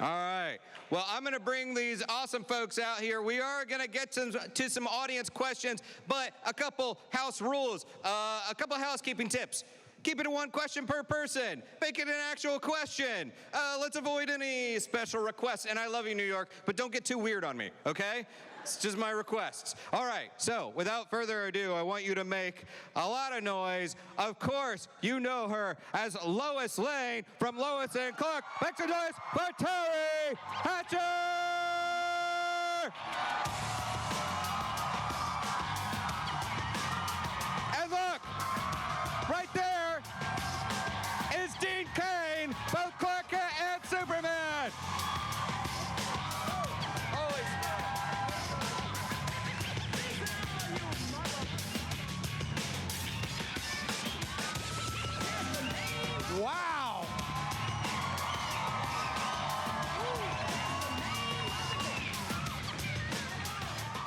All right. Well, I'm going to bring these awesome folks out here. We are going to get to some audience questions, but a couple house rules, a couple housekeeping tips. Keep it to one question per person. Make it an actual question. Let's avoid any special requests. And I love you, New York, but don't get too weird on me, okay? It's just my requests. All right, so without further ado, I want you to make a lot of noise. Of course, you know her as Lois Lane from Lois and Clark. Make some noise for Teri Hatcher! And look, right there is Cain, both Clark Kent and Superman. Wow!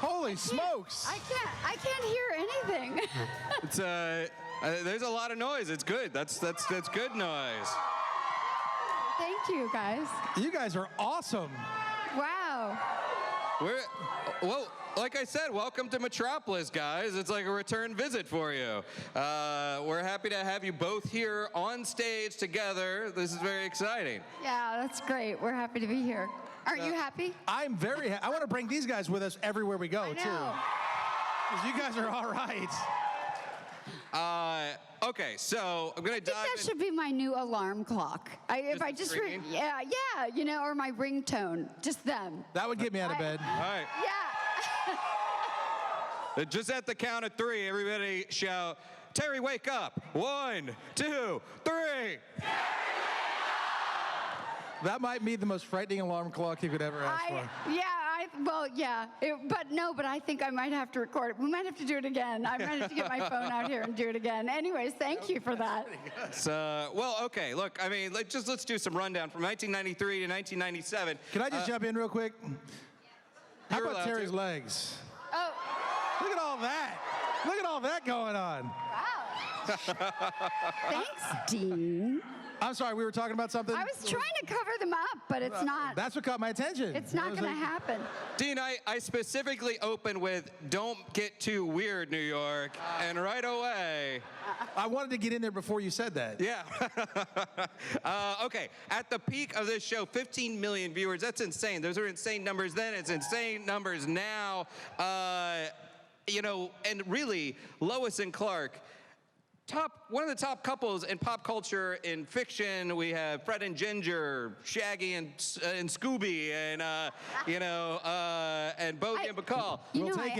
Holy smokes! I can't hear anything. It's there's a lot of noise. It's good. That's good noise. Thank you, guys. You guys are awesome. Wow. Well, like I said, welcome to Metropolis, guys. It's like a return visit for you. We're happy to have you both here on stage together. This is very exciting. Yeah, that's great. We're happy to be here. Aren't you happy? I'm very happy. I want to bring these guys with us everywhere we go, too. Because you guys are all right. Okay, so I'm gonna dive in. That should be my new alarm clock. Yeah, you know, or my ringtone, just them. That would get me out of bed. All right. Yeah. Just at the count of 3, everybody shout, Teri, wake up. 1, 2, 3. That might be the most frightening alarm clock you could ever ask for. But I think I might have to record it. We might have to do it again. I might have to get my phone out here and do it again. Anyways, thank you for that. Well, okay, look, I mean, let's do some rundown from 1993 to 1997. Can I just jump in real quick? How You're about allowed Teri's to. legs? Oh. Look at all that. Look at all that going on. Wow. Thanks, Dean. I'm sorry, we were talking about something? I was trying to cover them up, but it's not. That's what caught my attention. It's not going to happen. Dean, I specifically opened with, don't get too weird, New York, and right away. I wanted to get in there before you said that. Yeah. Okay, at the peak of this show, 15 million viewers. That's insane. Those are insane numbers then. It's insane numbers now. You know, and really, Lois and Clark, one of the top couples in pop culture. In fiction, we have Fred and Ginger, Shaggy and Scooby, and and Bogey and Bacall.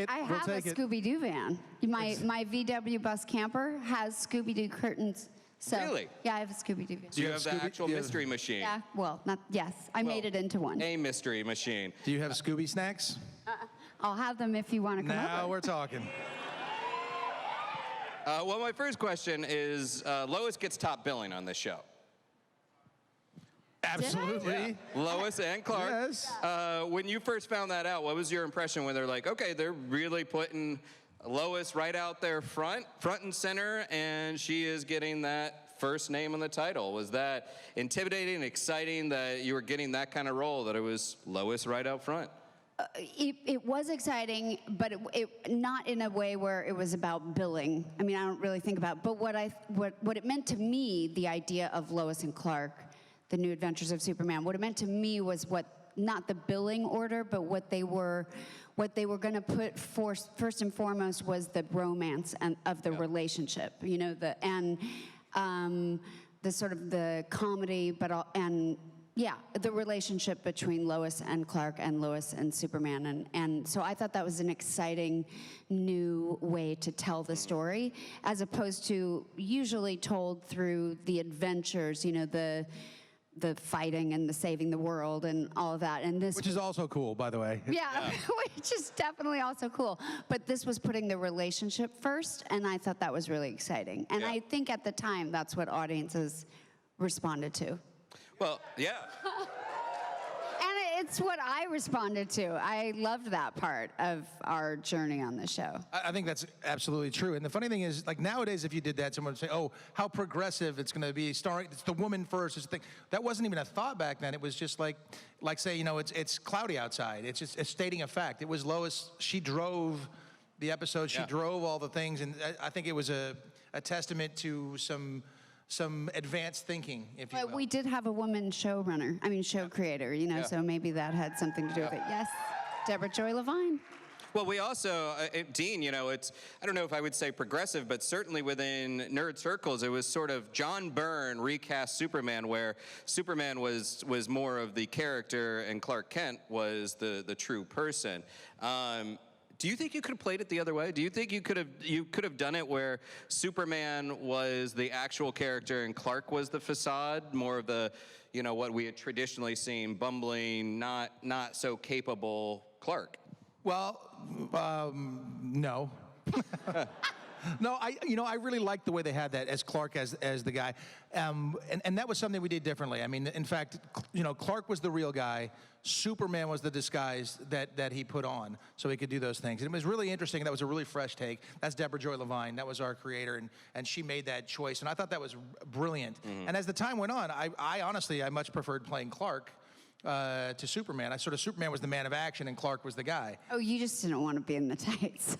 I have a Scooby-Doo van. My VW bus camper has Scooby-Doo curtains. So, really? Yeah, I have a Scooby-Doo van. Do you have the actual mystery machine? Yeah, well, I made it into one. A mystery machine. Do you have Scooby snacks? I'll have them if you want to come over. Now we're talking. Well, my first question is, Lois gets top billing on this show. Absolutely. Yeah. Lois and Clark. Yes. When you first found that out, what was your impression when they're like, okay, they're really putting Lois right out there front and center, and she is getting that first name on the title? Was that intimidating and exciting that you were getting that kind of role, that it was Lois right out front? It was exciting, but it not in a way where it was about billing. I mean, I don't really think about it. But what it meant to me, the idea of Lois and Clark, The New Adventures of Superman, what it meant to me was not the billing order, but what they were going to put first and foremost was the romance of the relationship. You know, the sort of the comedy, the relationship between Lois and Clark and Lois and Superman. And so I thought that was an exciting new way to tell the story, as opposed to usually told through the adventures, you know, the fighting and the saving the world and all of that. And this, which is also cool, by the way. Yeah, which is definitely also cool. But this was putting the relationship first, and I thought that was really exciting. And I think at the time, that's what audiences responded to. Well, yeah. And it's what I responded to. I loved that part of our journey on the show. I think that's absolutely true. And the funny thing is, like nowadays, if you did that, someone would say, "Oh, how progressive it's going to be." Starring, it's the woman first. It's the thing. That wasn't even a thought back then. It was just like say, it's cloudy outside. It's just stating a fact. It was Lois. She drove the episode. She drove all the things, and I think it was a testament to some advanced thinking, if you will. But we did have a woman show creator, so maybe that had something to do with it. Yes, Deborah Joy Levine. Well, we also, Dean, it's, I don't know if I would say progressive, but certainly within nerd circles, it was sort of John Byrne recast Superman, where Superman was more of the character and Clark Kent was the true person. Do you think you could have played it the other way? Do you think you could have done it where Superman was the actual character and Clark was the facade, more of the, what we had traditionally seen, bumbling, not so capable Clark? Well, no. No, I really liked the way they had that as Clark as the guy, and that was something we did differently. I mean, in fact, Clark was the real guy. Superman was the disguise that he put on, so he could do those things. And it was really interesting. That was a really fresh take. That's Deborah Joy Levine. That was our creator, and she made that choice. And I thought that was brilliant. Mm-hmm. And as the time went on, I honestly much preferred playing Clark to Superman. Superman was the man of action, and Clark was the guy. Oh, you just didn't want to be in the tights.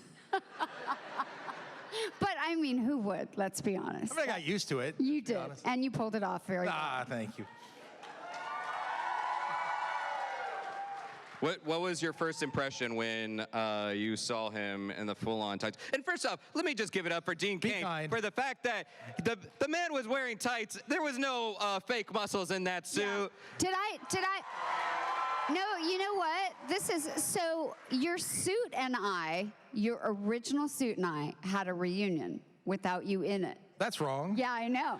But I mean, who would? Let's be honest. I mean, I got used to it. You did, and you pulled it off very well. Thank you. What was your first impression when you saw him in the full-on tights? And first off, let me just give it up for Dean Cain for the fact that the man was wearing tights. There was no fake muscles in that suit. Yeah. Did I? No, you know what? So your suit and your original suit and I had a reunion without you in it. That's wrong. Yeah, I know.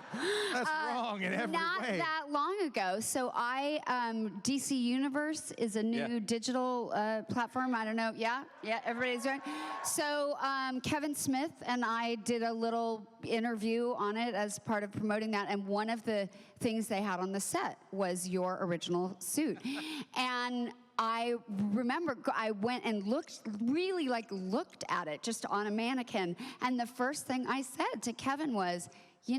That's wrong in every way. Not that long ago. So DC Universe is a new digital platform. I don't know. Yeah, everybody's right. So Kevin Smith and I did a little interview on it as part of promoting that. And one of the things they had on the set was your original suit. And I remember I went and looked at it just on a mannequin. And the first thing I said to Kevin was, you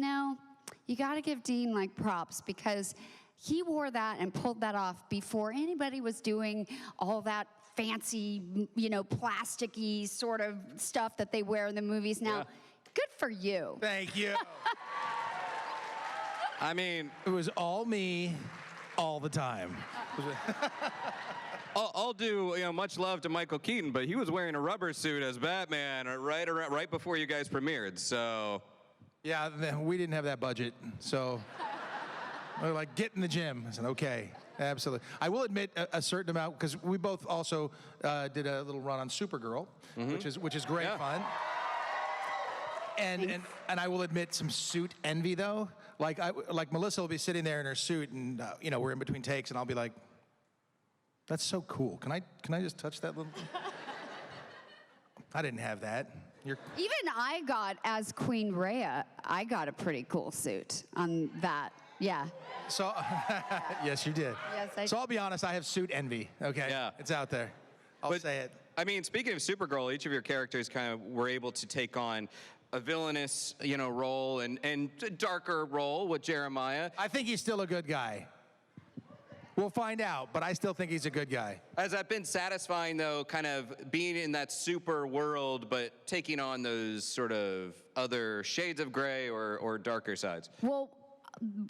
got to give Dean props because he wore that and pulled that off before anybody was doing all that fancy, plasticky sort of stuff that they wear in the movies now. Yeah. Good for you. Thank you. I mean, it was all me all the time. I'll do much love to Michael Keaton, but he was wearing a rubber suit as Batman right before you guys premiered. So yeah, we didn't have that budget, so we were like, get in the gym. I said, okay, absolutely. I will admit a certain amount because we both also did a little run on Supergirl, which is great fun. And I will admit some suit envy though. Like Melissa will be sitting there in her suit, and we're in between takes, and I'll be like, that's so cool. Can I just touch that little? I didn't have that. Even I got, as Queen Rhea, I got a pretty cool suit on that. Yeah. So, yes, you did. Yes, I did. So I'll be honest, I have suit envy. Okay. Yeah. It's out there. I'll say it. I mean, speaking of Supergirl, each of your characters kind of were able to take on a villainous, role and a darker role with Jeremiah. I think he's still a good guy. We'll find out, but I still think he's a good guy. Has that been satisfying, though, kind of being in that super world, but taking on those sort of other shades of gray or darker sides? Well,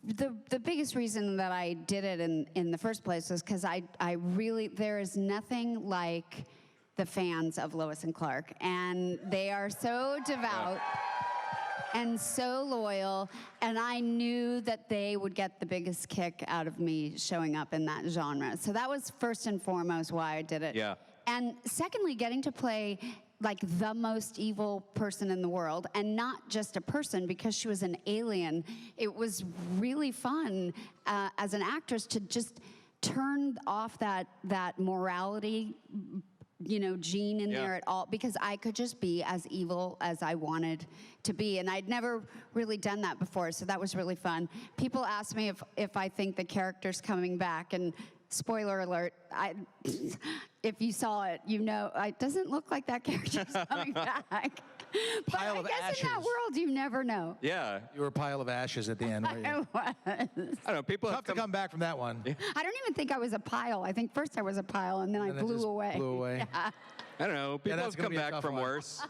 the biggest reason that I did it in the first place was because I really, there is nothing like the fans of Lois and Clark, and they are so devout. Yeah. And so loyal, and I knew that they would get the biggest kick out of me showing up in that genre. So that was first and foremost why I did it. Yeah. And secondly, getting to play the most evil person in the world, and not just a person because she was an alien. It was really fun as an actress to just turn off that morality gene in there at all, because I could just be as evil as I wanted to be, and I'd never really done that before, so that was really fun. People ask me if I think the character's coming back, and Spoiler alert, if you saw it, you know, it doesn't look like that character's coming back. But Pile I of guess in that ashes. world, you never know. Yeah. You were a pile of ashes at the end, weren't you? I was. I don't know. People Tough to come back from that one. I don't even think I was a pile. I think first I was a pile, and then I And then blew just away. blew away. Yeah. I don't know. People that's have gonna come be a back tough from one. worse.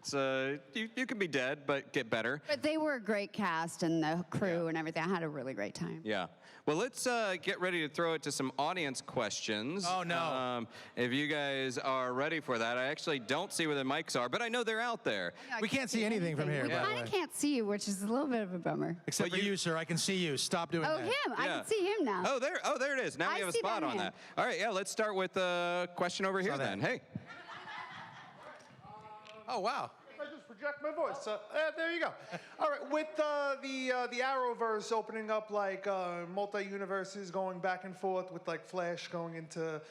So you can be dead, but get better. But they were a great cast, and the crew and everything. I had a really great time. Yeah. Well, let's get ready to throw it to some audience questions. Oh, no. If you guys are ready for that. I actually don't see where the mics are, but I know they're out there. Yeah, I We can't see anything from here, We by the kind way. of can't see you, which is a little bit of a bummer. Except Well, for you, sir. I can see you. Stop doing Oh, that. him. I Yeah. can see him now. Oh, there it is. Now we I have a see spot that on man. that. All right, yeah, let's start with a question over here Saw that. then. Hey. Oh, wow. I just project my voice. There you go. All right, with the Arrowverse opening up like multi-universes going back and forth with like Flash going into,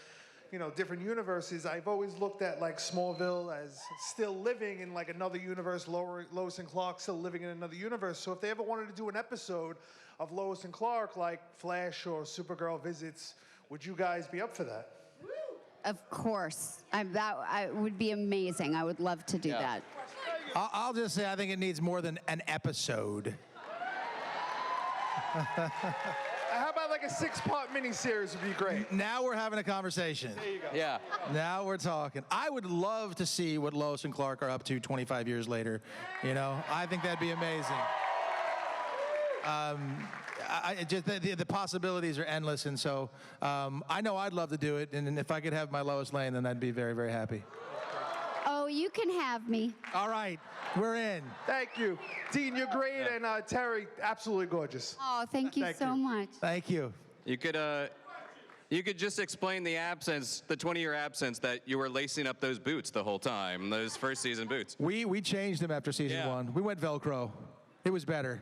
different universes, I've always looked at like Smallville as still living in like another universe, Lois and Clark still living in another universe. So if they ever wanted to do an episode of Lois and Clark like Flash or Supergirl visits, would you guys be up for that? Of course. I would be amazing. I would love to do that. I'll just say I think it needs more than an episode. How about like a 6-part miniseries would be great. Now we're having a conversation. There you go. Yeah. Now we're talking. I would love to see what Lois and Clark are up to 25 years later. I think that'd be amazing. Just the possibilities are endless, and so I know I'd love to do it. And if I could have my Lois Lane, then I'd be very, very happy. Oh, you can have me. All right, we're in. Thank you. Dean, you're great, and Teri, absolutely gorgeous. Oh, thank you Thank so you. much. Thank you. You could just explain the 20-year absence that you were lacing up those boots the whole time, those first season boots. We changed them after season Yeah. 1. We went Velcro. It was better.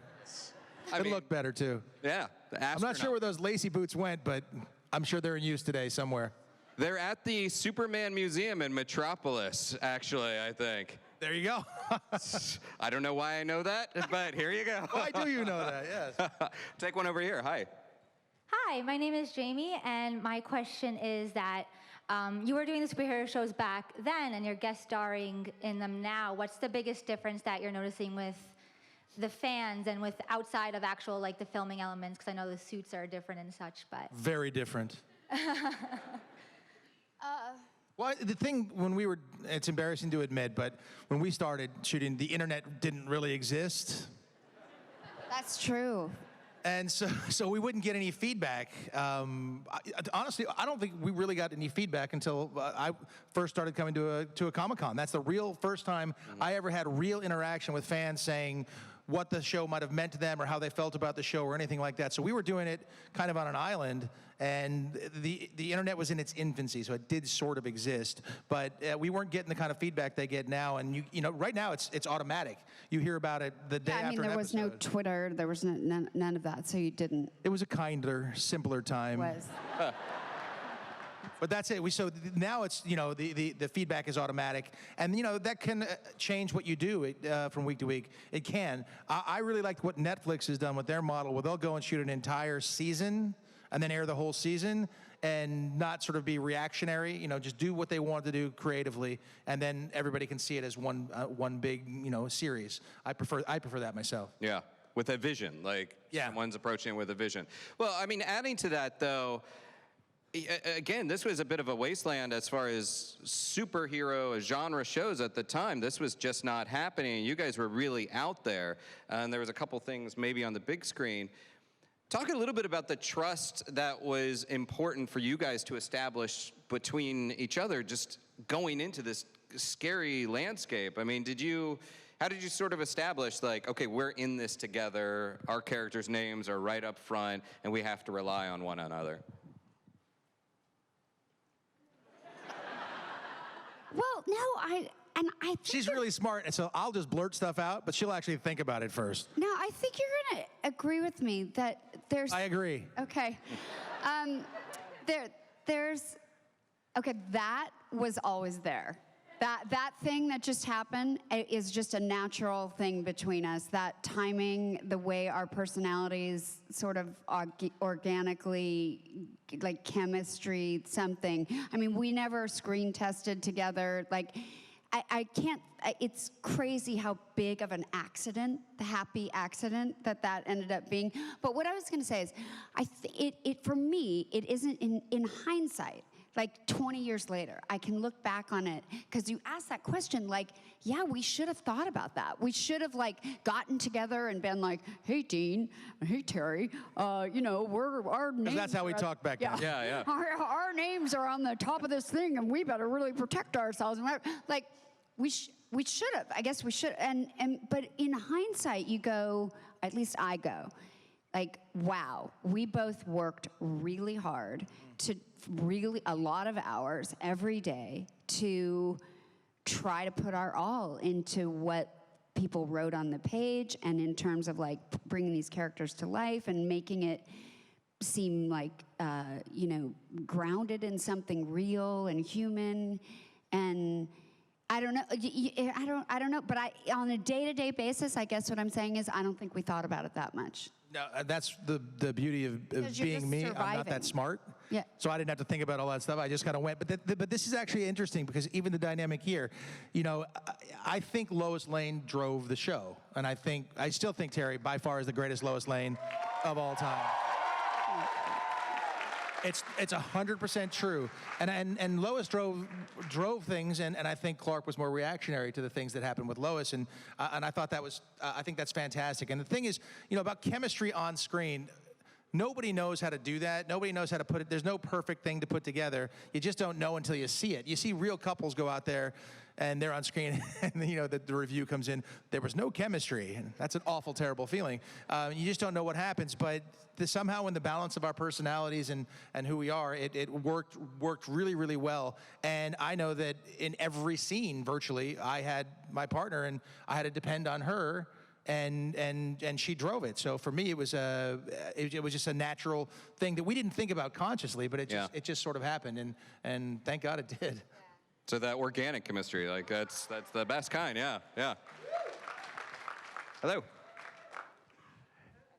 It looked better too. Yeah. The I'm not sure where those lacy boots went, but I'm sure they're in use today somewhere. They're at the Superman Museum in Metropolis, actually, I think. There you go. I don't know why I know that, but here you go. Why do you know that? Yes. Take one over here. Hi. Hi, my name is Jamie, and my question is that you were doing the superhero shows back then, and you're guest starring in them now. What's the biggest difference that you're noticing with the fans and with outside of actual, like, the filming elements? Because I know the suits are different and such, but... Very different. Well, the thing it's embarrassing to admit, but when we started shooting, the internet didn't really exist. That's true. And so we wouldn't get any feedback. Honestly, I don't think we really got any feedback until I first started coming to a Comic-Con. That's the real first time I ever had real interaction with fans saying what the show might have meant to them or how they felt about the show or anything like that. So we were doing it kind of on an island, and the internet was in its infancy, so it did sort of exist, but we weren't getting the kind of feedback they get now. And right now it's automatic. You hear about it the day Yeah, after I mean, an there was no episode. Twitter. There was none of that, so you didn't. It was a kinder, simpler time. Was. But that's it. So now it's, the feedback is automatic. And, that can change what you do from week to week. It can. I really liked what Netflix has done with their model, where they'll go and shoot an entire season and then air the whole season and not sort of be reactionary, just do what they want to do creatively, and then everybody can see it as one big, series. I prefer that myself. Yeah, with a vision, like someone's approaching it with a vision. Well, I mean, adding to that, though, again, this was a bit of a wasteland as far as superhero genre shows at the time. This was just not happening. You guys were really out there, and there was a couple things maybe on the big screen. Talk a little bit about the trust that was important for you guys to establish between each other, just going into this scary landscape. I mean, how did you sort of establish, like, okay, we're in this together, our characters' names are right up front, and we have to rely on one another? Well, no, I think She's really smart, and so I'll just blurt stuff out, but she'll actually think about it first. No, I think you're gonna agree with me that there's. I agree. Okay. There's. Okay, that was always there. That thing that just happened is just a natural thing between us. That timing, the way our personalities sort of organically, like chemistry, something. I mean, we never screen tested together. Like, I can't, it's crazy how big of an accident, the happy accident that ended up being. But what I was gonna say is, for me, it isn't in hindsight. Like 20 years later, I can look back on it, because you asked that question, like, yeah, we should have thought about that. We should have like gotten together and been like, hey, Dean, hey, Teri, you know, our names. That's how we talked back then. Yeah. Our names are on the top of this thing, and we better really protect ourselves. And whatever. Like, we should have. I guess we should. But in hindsight, you go. At least I go. Like, wow, we both worked really hard to a lot of hours every day to try to put our all into what people wrote on the page, and in terms of like bringing these characters to life and making it seem like, you know, grounded in something real and human. And I don't know. I don't know. But on a day-to-day basis, I guess what I'm saying is I don't think we thought about it that much. No, that's the beauty of being me. I'm not that smart. Yeah. So I didn't have to think about all that stuff. I just kind of went. But this is actually interesting, because even the dynamic here, you know, I think Lois Lane drove the show, and I still think Teri by far is the greatest Lois Lane of all time. It's 100% true, and Lois drove things, and I think Clark was more reactionary to the things that happened with Lois, and I thought that was I think that's fantastic. And the thing is, you know, about chemistry on screen, nobody knows how to do that. Nobody knows how to put it. There's no perfect thing to put together. You just don't know until you see it. You see real couples go out there, and they're on screen, and you know the review comes in. There was no chemistry, and that's an awful, terrible feeling. You just don't know what happens, but somehow in the balance of our personalities and who we are, it worked really, really well. And I know that in every scene, virtually, I had my partner, and I had to depend on her, and she drove it. So for me, it was just a natural thing that we didn't think about consciously, but it just sort of happened, and thank God it did. So that organic chemistry, like that's the best kind. Yeah. Hello.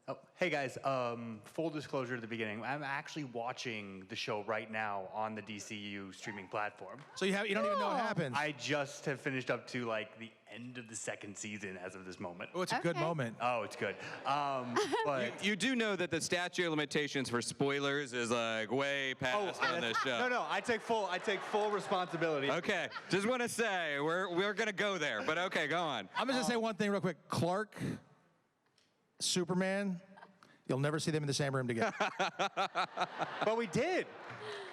Oh, hey guys, full disclosure at the beginning, I'm actually watching the show right now on the DCU streaming platform. So you don't even know what happens. I just have finished up to like the end of the second season as of this moment. Oh, it's a good moment. Oh, it's good. But You do know that the statute of limitations for spoilers is like way past on this show. No, I take full responsibility. Okay, just want to say we're gonna go there, but okay, go on. I'm just gonna say one thing real quick. Clark, Superman, you'll never see them in the same room together. But we did.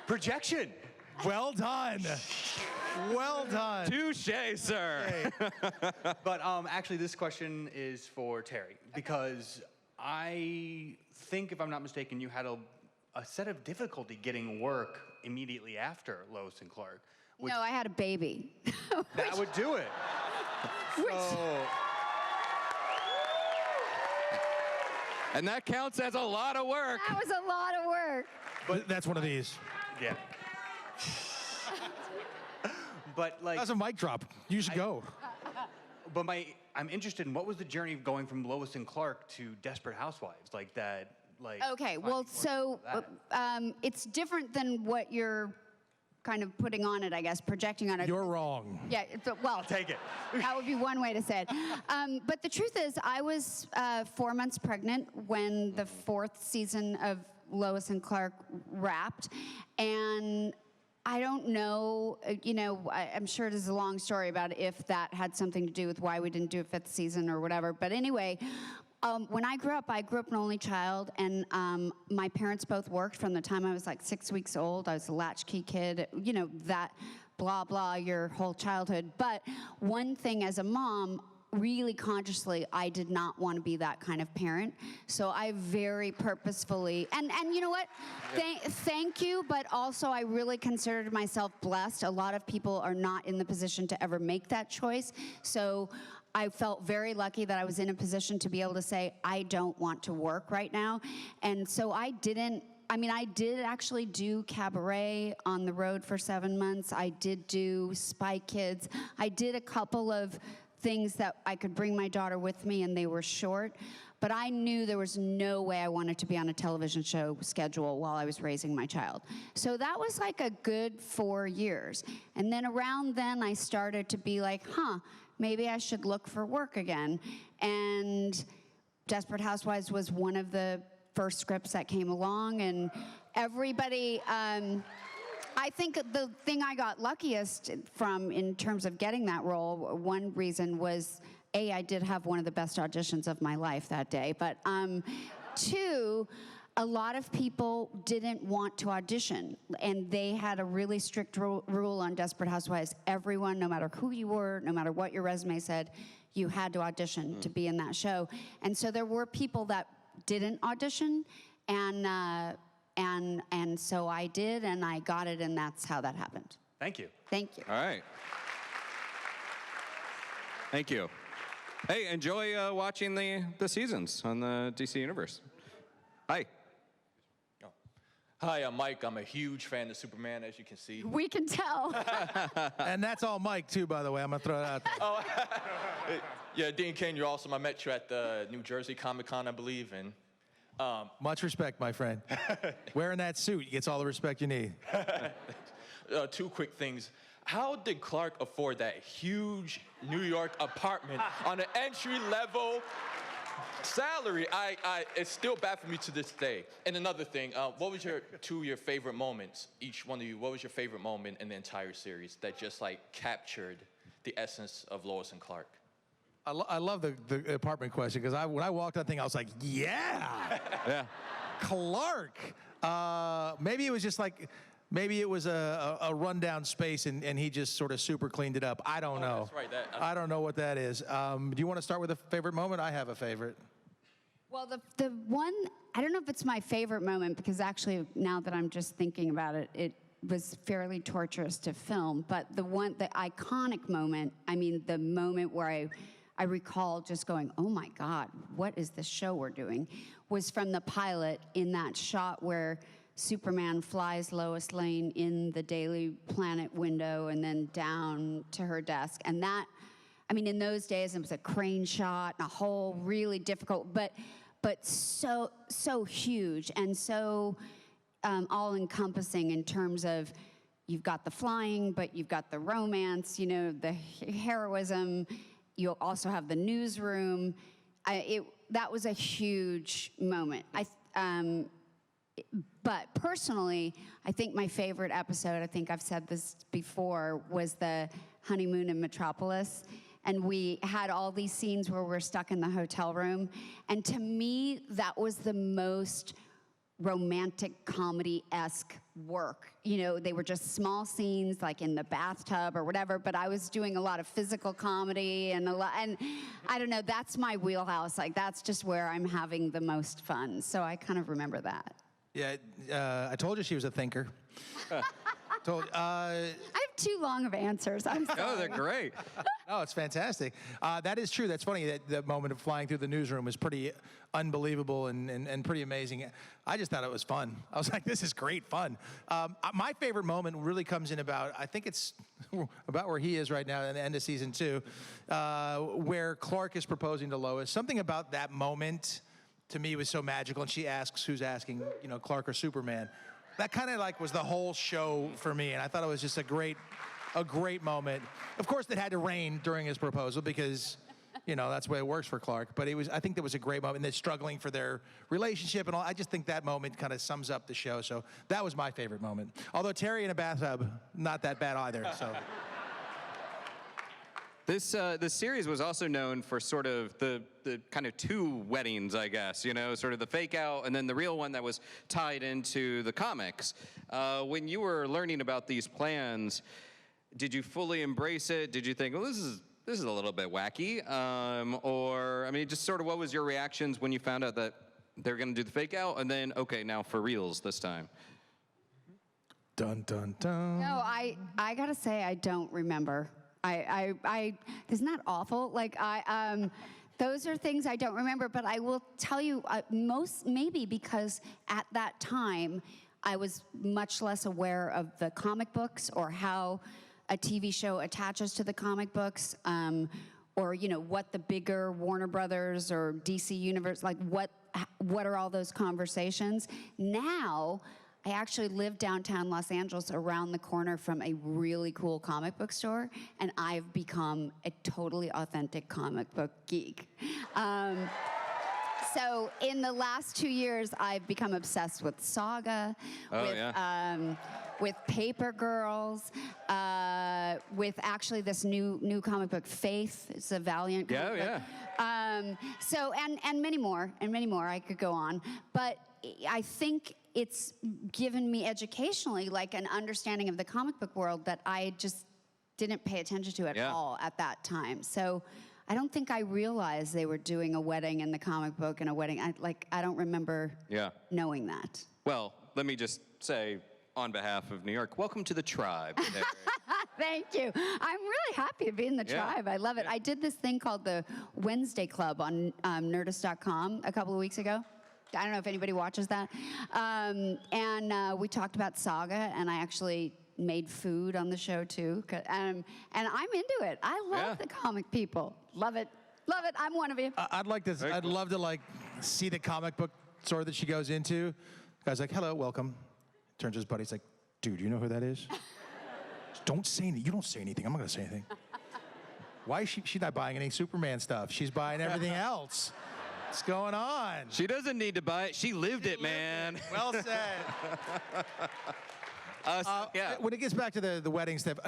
Projection. Well done. Well done. Touche, sir. But actually, this question is for Teri, because I think, if I'm not mistaken, you had a set of difficulty getting work immediately after Lois and Clark. No, I had a baby. That would do it. And that counts as a lot of work. That was a lot of work. But that's one of these. Yeah. But like, That was a mic drop. You should go. but I'm interested in what was the journey of going from Lois and Clark to Desperate Housewives, like that, like. Okay, well, so it's different than what you're kind of putting on it, I guess, projecting on it. You're wrong. Yeah, well, Take it. that would be one way to say it. But the truth is, I was 4 months pregnant when the 4th season of Lois and Clark wrapped, and I don't know, you know, I'm sure it is a long story about if that had something to do with why we didn't do a 5th season or whatever. But anyway, when I grew up an only child, and my parents both worked from the time I was like 6 weeks old. I was a latchkey kid, you know, that blah, blah, your whole childhood. But one thing as a mom, really consciously, I did not want to be that kind of parent. So I very purposefully, and you know what? Thank you, but also I really considered myself blessed. A lot of people are not in the position to ever make that choice. So I felt very lucky that I was in a position to be able to say, I don't want to work right now. And so I didn't I mean, I did actually do cabaret on the road for 7 months. I did do Spy Kids. I did a couple of things that I could bring my daughter with me, and they were short. But I knew there was no way I wanted to be on a television show schedule while I was raising my child. So that was like a good 4 years. And then around then, I started to be like, maybe I should look for work again. And Desperate Housewives was one of the first scripts that came along, and everybody, I think the thing I got luckiest from in terms of getting that role, one reason was, I did have one of the best auditions of my life that day, but two, a lot of people didn't want to audition, and they had a really strict rule on Desperate Housewives. Everyone, no matter who you were, no matter what your resume said, you had to audition to be in that show. And so there were people that didn't audition, and so I did, and I got it, and that's how that happened. Thank you. Thank you. All right. Thank you. Hey, enjoy watching the seasons on the DC Universe. Hi. Hi, I'm Mike. I'm a huge fan of Superman, as you can see. We can tell. And that's all Mike, too, by the way. I'm going to throw it out there. Yeah, Dean Cain, you're awesome. I met you at the New Jersey Comic-Con, I believe, and Much respect, my friend. Wearing that suit gets all the respect you need. two quick things. How did Clark afford that huge New York apartment on an entry-level salary? It's still bad for me to this day. And another thing, what was your favorite moments, each one of you, what was your favorite moment in the entire series that just like captured the essence of Lois and Clark? I love the apartment question, because when I walked that thing, I was like, yeah. Yeah. Clark. Maybe it was just like, maybe it was a rundown space, and he just sort of super cleaned it up. I don't know. That's right. I don't know what that is. Do you want to start with a favorite moment? I have a favorite. Well, the one, I don't know if it's my favorite moment, because actually now that I'm just thinking about it, it was fairly torturous to film. But the iconic moment, I mean, the moment where I recall just going, oh my God, what is this show we're doing, was from the pilot, in that shot where Superman flies Lois Lane in the Daily Planet window and then down to her desk. And that, I mean, in those days, it was a crane shot and a whole really difficult, but so huge and so all-encompassing in terms of, you've got the flying, but you've got the romance, you know, the heroism. You'll also have the newsroom. That was a huge moment. But personally, I think my favorite episode, I think I've said this before, was the honeymoon in Metropolis. And we had all these scenes where we're stuck in the hotel room. And to me, that was the most romantic comedy-esque work. You know, they were just small scenes, like in the bathtub or whatever, but I was doing a lot of physical comedy and I don't know, that's my wheelhouse. Like, that's just where I'm having the most fun. So I kind of remember that. Yeah, I told you she was a thinker. I have too long of answers. I'm sorry. Oh, they're great. Oh, it's fantastic. That is true. That's funny. That moment of flying through the newsroom was pretty unbelievable and pretty amazing. I just thought it was fun. I was like, this is great fun. My favorite moment really comes in about, I think it's about where he is right now at the end of season 2, where Clark is proposing to Lois. Something about that moment to me was so magical. And she asks, who's asking, you know, Clark or Superman? That kind of like was the whole show for me. And I thought it was just a great moment. Of course, it had to rain during his proposal because, you know, that's the way it works for Clark. But I think that was a great moment. And they're struggling for their relationship and all. I just think that moment kind of sums up the show. So that was my favorite moment. Although Teri in a bathtub, not that bad either. So. This series was also known for sort of the kind of 2 weddings, I guess, you know, sort of the fake out and then the real one that was tied into the comics. When you were learning about these plans, did you fully embrace it? Did you think, well, this is a little bit wacky? Or, I mean, just sort of what was your reactions when you found out that they're going to do the fake out and then, okay, now for reals this time? Dun, dun, dun. No, I gotta say, I don't remember. Isn't that awful? Like, Those are things I don't remember, but I will tell you, maybe because at that time, I was much less aware of the comic books or how a TV show attaches to the comic books, or what the bigger Warner Brothers or DC Universe, like what are all those conversations. Now, I actually live downtown Los Angeles around the corner from a really cool comic book store, and I've become a totally authentic comic book geek. So in the last 2 years, I've become obsessed with Saga, with Paper Girls, with actually this new comic book, Faith. It's a Valiant comic book. So, and many more, I could go on. But I think it's given me educationally like an understanding of the comic book world that I just didn't pay attention to at all at that time. So I don't think I realized they were doing a wedding in the comic book and a wedding. I don't remember knowing that. Well, let me just say on behalf of New York, welcome to the tribe. Thank you. I'm really happy to be in the tribe. I love it. I did this thing called the Wednesday Club on Nerdist.com a couple of weeks ago. I don't know if anybody watches that. And we talked about Saga, and I actually made food on the show too. And I'm into it. I love the comic people. Love it. Love it. I'm one of you. I'd love to see the comic book store that she goes into. The guy's like, hello, welcome. Turns to his buddy, he's like, dude, you know who that is? Don't say anything. You don't say anything. I'm not gonna say anything. Why is she's not buying any Superman stuff? She's buying everything else. What's going on? She doesn't need to buy it. She lived it, man. Well said. When it gets back to the wedding stuff,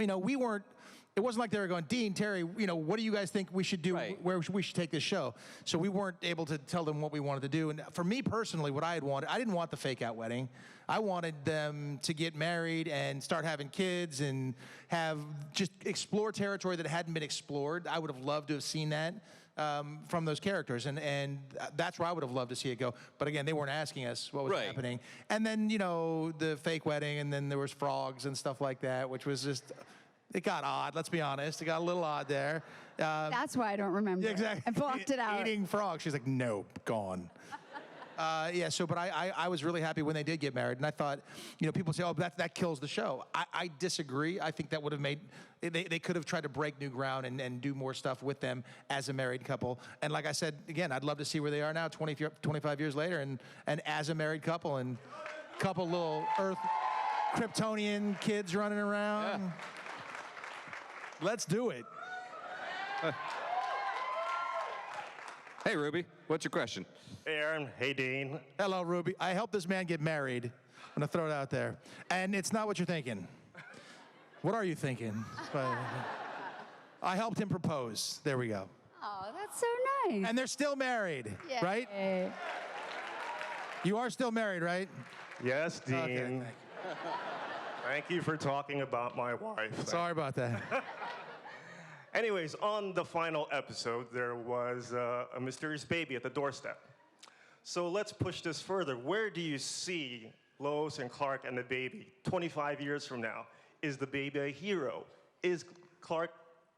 it wasn't like they were going, Dean, Teri, what do you guys think we should do, where we should take this show? So we weren't able to tell them what we wanted to do. And for me personally, what I had wanted, I didn't want the fake out wedding. I wanted them to get married and start having kids and just explore territory that hadn't been explored. I would have loved to have seen that. From those characters, and that's where I would have loved to see it go. But again, they weren't asking us what was happening. And then, the fake wedding, and then there was frogs and stuff like that, which was just, it got odd, let's be honest. It got a little odd there. That's why I don't remember. Yeah, exactly. I blocked it out. Eating frogs. She's like, no, gone. But I was really happy when they did get married, and I thought, people say, oh, that kills the show. I disagree. I think that would have made, they could have tried to break new ground and do more stuff with them as a married couple. And like I said, again, I'd love to see where they are now, 25 years later, and as a married couple, and a couple little Earth Kryptonian kids running around. Yeah. Let's do it. Hey, Ruby, what's your question? Hey, Aaron. Hey, Dean. Hello, Ruby. I helped this man get married. I'm gonna throw it out there. And it's not what you're thinking. What are you thinking? I helped him propose. There we go. Oh, that's so nice. And they're still married, right? You are still married, right? Yes, Dean. Okay, Thank you for talking about my wife. Sorry about that. Anyways, on the final episode, there was a mysterious baby at the doorstep. So let's push this further. Where do you see Lois and Clark and the baby 25 years from now? Is the baby a hero? Is Clark,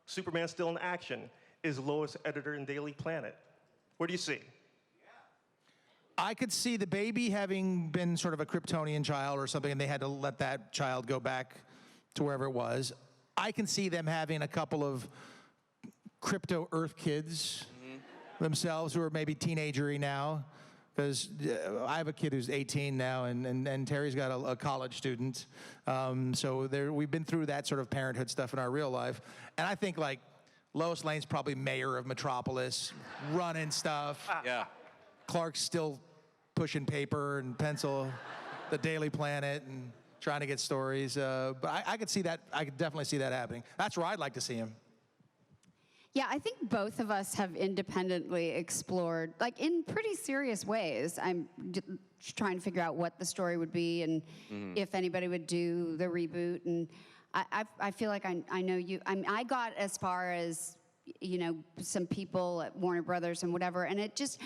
Superman, still in action? Is Lois editor in Daily Planet? Where do you see? I could see the baby having been sort of a Kryptonian child or something, and they had to let that child go back to wherever it was. I can see them having a couple of crypto Earth kids themselves who are maybe teenager-y now. Because I have a kid who's 18 now, and Teri's got a college student. So we've been through that sort of parenthood stuff in our real life. And I think, Lois Lane's probably mayor of Metropolis, running stuff. Yeah. Clark's still pushing paper and pencil, the Daily Planet, and trying to get stories. But I could see that. I could definitely see that happening. That's where I'd like to see him. Yeah, I think both of us have independently explored, in pretty serious ways. I'm trying to figure out what the story would be and if anybody would do the reboot. And I feel like I know you. I got as far as, some people at Warner Brothers and whatever, and it's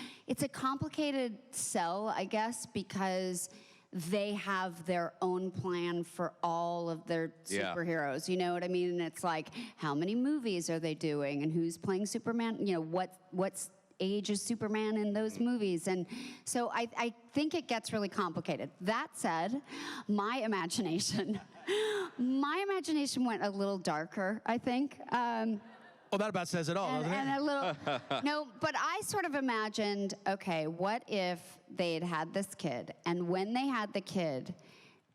a complicated sell, I guess, because they have their own plan for all of their superheroes. You know what I mean? And it's like, how many movies are they doing? And who's playing Superman? What's ages Superman in those movies. And so I think it gets really complicated. That said, my imagination went a little darker, I think. Well, that about says it all, doesn't it? And a little, no, but I sort of imagined, okay, what if they had had this kid, and when they had the kid,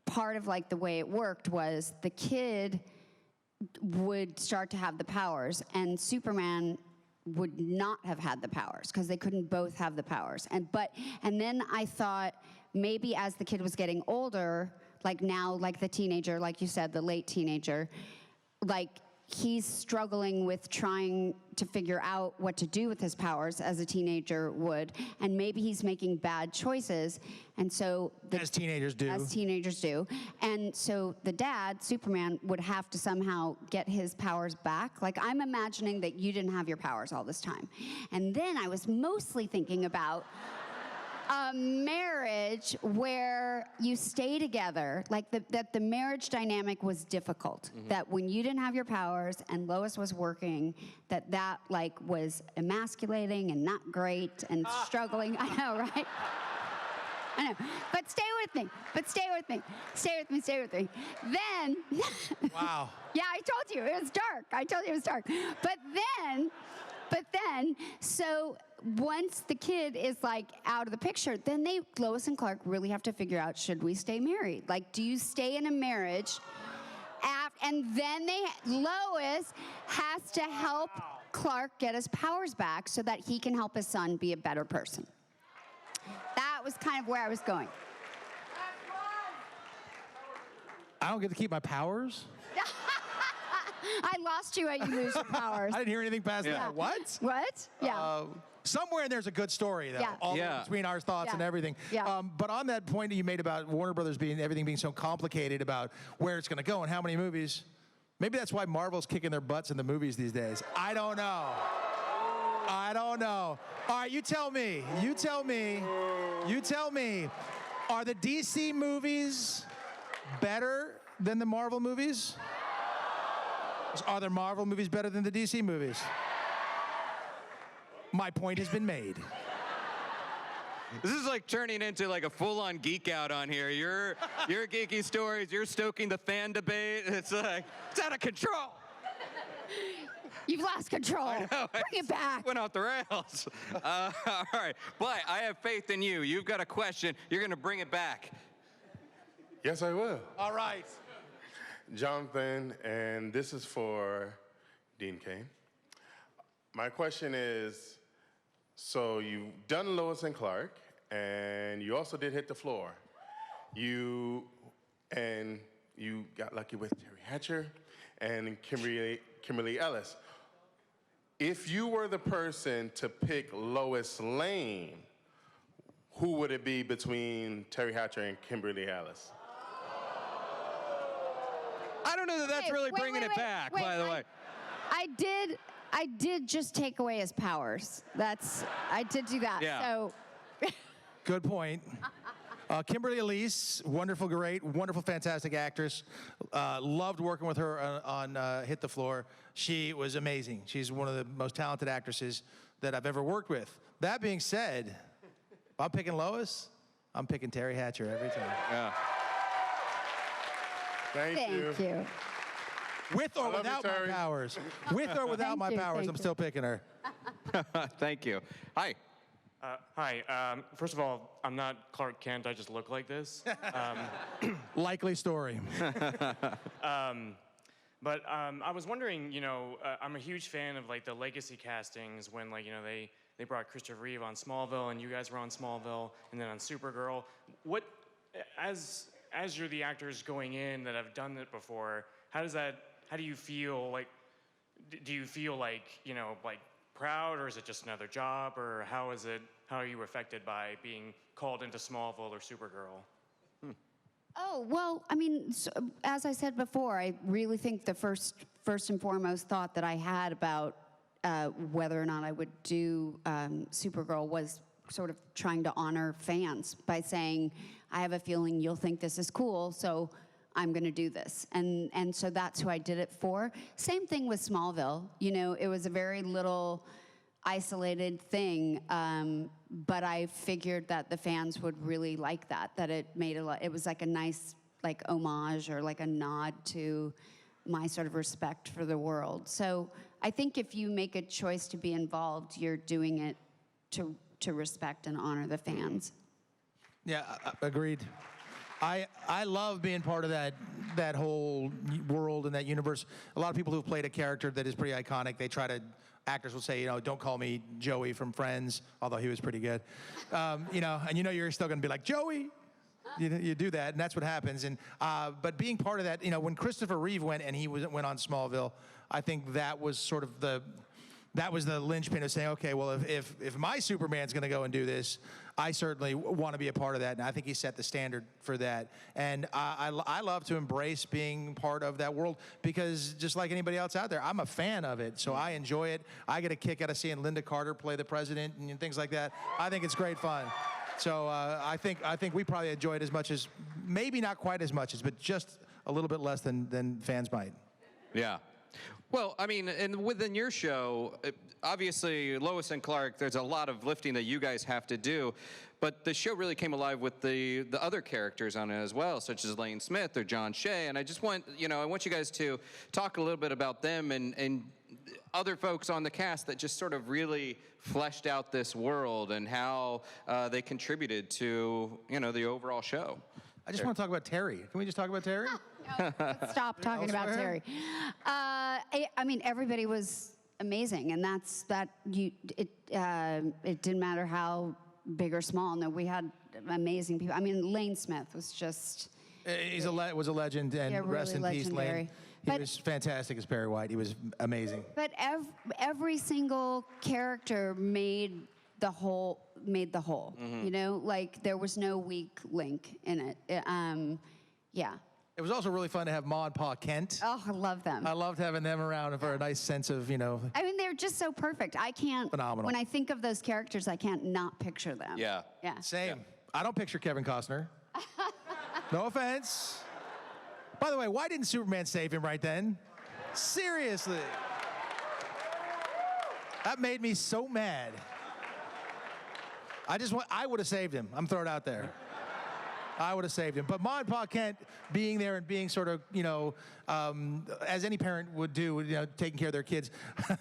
part of like the way it worked was the kid would start to have the powers, and Superman would not have had the powers because they couldn't both have the powers. And then I thought maybe as the kid was getting older, like now, like the teenager, like you said, the late teenager, like he's struggling with trying to figure out what to do with his powers as a teenager would, and maybe he's making bad choices, and so as teenagers do. As teenagers do, and so the dad, Superman, would have to somehow get his powers back. Like I'm imagining that you didn't have your powers all this time, and then I was mostly thinking about a marriage where you stay together, like that the marriage dynamic was difficult. That when you didn't have your powers and Lois was working, that like was emasculating and not great and struggling. I know, right? I know. But stay with me. Then. Wow. Yeah, I told you it was dark. But then, so once the kid is like out of the picture, then Lois and Clark really have to figure out, should we stay married? Like, do you stay in a marriage? And then Lois has to help Clark get his powers back so that he can help his son be a better person. That was kind of where I was going. I don't get to keep my powers? I lost you at you lose your powers. I didn't hear anything past that. What? What? Yeah. Somewhere there's a good story, though. Yeah. All Yeah. between our thoughts Yeah. and everything. Yeah. But on that point that you made about Warner Brothers everything being so complicated about where it's going to go and how many movies, maybe that's why Marvel's kicking their butts in the movies these days. I don't know. All right, you tell me. Are the DC movies better than the Marvel movies? Are the Marvel movies better than the DC movies? My point has been made. This is like turning into like a full-on geek out on here. Your geeky stories, you're stoking the fan debate. It's like, it's out of control. You've lost control. I know, Bring it back. Went off the rails. All right, but I have faith in you. You've got a question. You're going to bring it back. Yes, I will. All right. Jonathan, and this is for Dean Cain. My question is, so you've done Lois and Clark, and you also did Hit the Floor. You got lucky with Teri Hatcher and Kimberly Ellis. If you were the person to pick Lois Lane, who would it be between Teri Hatcher and Kimberly Ellis? I don't know that that's really bringing it back, by the way. I did just take away his powers. I did do that. Yeah. So Good point. Kimberly Elise, wonderful, great, wonderful, fantastic actress. Loved working with her on Hit the Floor. She was amazing. She's one of the most talented actresses that I've ever worked with. That being said, if I'm picking Lois, I'm picking Teri Hatcher every time. Yeah. Thank you. With or love you, without my Teri. powers. With or without my powers, thank I'm you. still picking her. Thank you. Hi. Hi. First of all, I'm not Clark Kent. I just look like this. Likely story. But I was wondering, I'm a huge fan of like the legacy castings when they brought Christopher Reeve on Smallville and you guys were on Smallville and then on Supergirl. What, as you're the actors going in that have done it before, how do you feel like? Do you feel like like proud, or is it just another job, or how are you affected by being called into Smallville or Supergirl? Oh, well, I mean, as I said before, I really think the first and foremost thought that I had about whether or not I would do Supergirl was sort of trying to honor fans by saying, I have a feeling you'll think this is cool, so I'm going to do this. And so that's who I did it for. Same thing with Smallville. It was a very little isolated thing, but I figured that the fans would really like that it made it was like a nice like homage or like a nod to my sort of respect for the world. So I think if you make a choice to be involved, you're doing it to respect and honor the fans. Yeah, agreed. I love being part of that whole world and that universe. A lot of people who've played a character that is pretty iconic, actors will say, you know, don't call me Joey from Friends, although he was pretty good. You know, and you know you're still going to be like, Joey. You do that, and that's what happens. And but being part of that, you know, when Christopher Reeve went and he went on Smallville, I think that was sort of the linchpin of saying, okay, well, if my Superman's going to go and do this, I certainly want to be a part of that, and I think he set the standard for that. And I love to embrace being part of that world because just like anybody else out there, I'm a fan of it, so I enjoy it. I get a kick out of seeing Linda Carter play the president and things like that. I think it's great fun. So I think we probably enjoy it as much as, maybe not quite as much as, but just a little bit less than fans might. Yeah. Well, I mean, and within your show, obviously Lois and Clark, there's a lot of lifting that you guys have to do, but the show really came alive with the other characters on it as well, such as Lane Smith or John Shea, and I just want, you know, I want you guys to talk a little bit about them and other folks on the cast that just sort of really fleshed out this world and how they contributed to, you know, the overall show. I just want to talk about Teri. Can we just talk about Teri? No, let's stop talking about Teri. I mean, everybody was amazing, and it didn't matter how big or small. No, we had amazing people. I mean, Lane Smith was just... was a legend, and really rest in peace, Lane. He But- was fantastic as Perry White. He was amazing. But every single character made the whole. You know, like there was no weak link in it. Yeah. It was also really fun to have Ma and Pa Kent. Oh, I love them. I loved having them around for a nice sense of, you know. I mean, they're just so perfect. I can't. Phenomenal. When I think of those characters, I can't not picture them. Yeah. Yeah. Same. Yeah. I don't picture Kevin Costner. No offense. By the way, why didn't Superman save him right then? Seriously. That made me so mad. I would have saved him. I'm throwing it out there. I would have saved him. But Ma and Pa Kent being there and being sort of, you know, as any parent would do, you know, taking care of their kids.